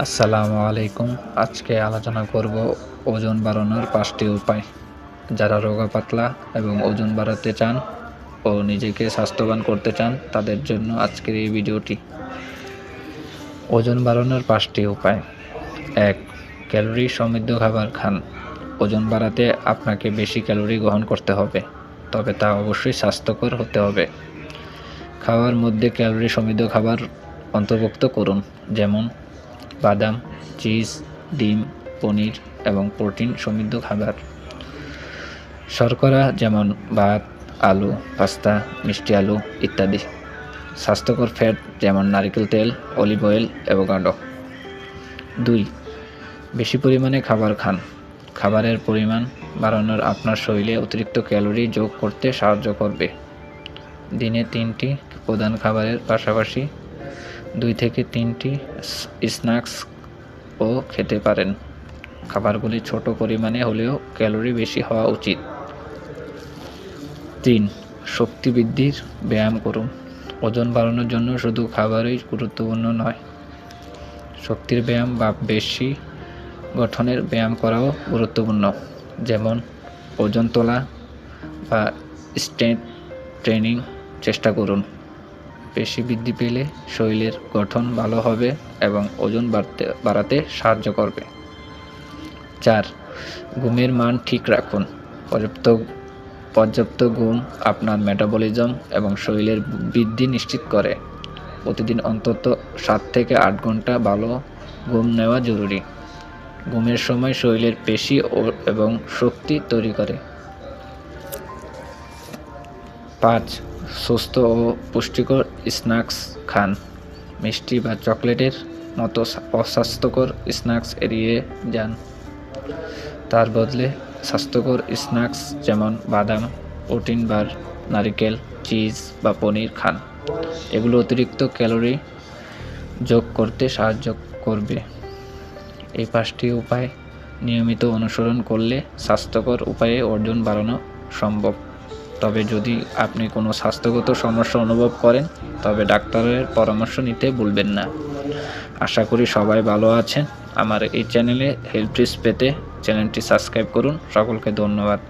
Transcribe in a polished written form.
আসসালামু আলাইকুম। আজকে আলোচনা করব ওজন বাড়ানোর ৫টি উপায়। যারা রোগা পাতলা এবং ওজন বাড়াতে চান ও নিজেকে স্বাস্থ্যবান করতে চান তাদের জন্য আজকের এই ভিডিওটি। ওজন বাড়ানোর ৫টি উপায়। ১. ক্যালোরি সমৃদ্ধ খাবার খান। ওজন বাড়াতে আপনাকে বেশি ক্যালোরি গ্রহণ করতে হবে, তবে তা অবশ্যই স্বাস্থ্যকর হতে হবে। খাওয়ার মধ্যে ক্যালোরি সমৃদ্ধ খাবার অন্তর্ভুক্ত করুন, যেমন বাদাম, চিজ, ডিম, পনির এবং প্রোটিন সমৃদ্ধ খাবার। শর্করা যেমন ভাত, আলু, পাস্তা, মিষ্টি আলু ইত্যাদি। স্বাস্থ্যকর ফ্যাট যেমন নারকেল তেল, অলিভ অয়েল, অ্যাভোকাডো। ২. বেশি পরিমাণে খাবার খান। খাবারের পরিমাণ বাড়ানোর আপনার শরীরে অতিরিক্ত ক্যালোরি যোগ করতে সাহায্য করবে। দিনে 3টি প্রধান খাবারের পাশাপাশি 2 থেকে 3টি স্ন্যাক্সও খেতে পারেন। খাবারগুলি ছোট পরিমাণে হলেও ক্যালোরি বেশি হওয়া উচিত। ৩. শক্তি বৃদ্ধির ব্যায়াম করুন। ওজন বাড়ানোর জন্য শুধু খাবারই গুরুত্বপূর্ণ নয়, শক্তির ব্যায়াম বা পেশি গঠনের ব্যায়াম করাও গুরুত্বপূর্ণ, যেমন ওজন তোলা বা স্ট্রেংথ ট্রেনিং চেষ্টা করুন। পেশি বৃদ্ধি পেলে শরীরের গঠন ভালো হবে এবং ওজন বাড়াতে সাহায্য করবে। ৪. ঘুমের মান ঠিক রাখুন। পর্যাপ্ত ঘুম আপনার মেটাবলিজম এবং শরীরের বৃদ্ধি নিশ্চিত করে। প্রতিদিন অন্তত 7 থেকে 8 ঘন্টা ভালো ঘুম নেওয়া জরুরি। ঘুমের সময় শরীরের পেশি এবং শক্তি তৈরি করে। ৫. সুস্থ ও পুষ্টিকর স্ন্যাক্স খান। মিষ্টি বা চকলেটের মতো অস্বাস্থ্যকর স্ন্যাক্স এড়িয়ে যান। তার বদলে স্বাস্থ্যকর স্ন্যাক্স যেমন বাদাম, প্রোটিন বার, নারকেল, চিজ বা পনির খান। এগুলো অতিরিক্ত ক্যালোরি যোগ করতে সাহায্য করবে। এই 5টি উপায় নিয়মিত অনুসরণ করলে স্বাস্থ্যকর উপায়ে ওজন বাড়ানো সম্ভব। তবে যদি আপনি কোনো স্বাস্থ্যগত সমস্যা অনুভব করেন, তবে ডাক্তারের পরামর্শ নিতে ভুলবেন না। আশা করি সবাই ভালো আছেন। আমার এই চ্যানেলে হেলথ টিপস পেতে চ্যানেলটি সাবস্ক্রাইব করুন। সকলকে ধন্যবাদ।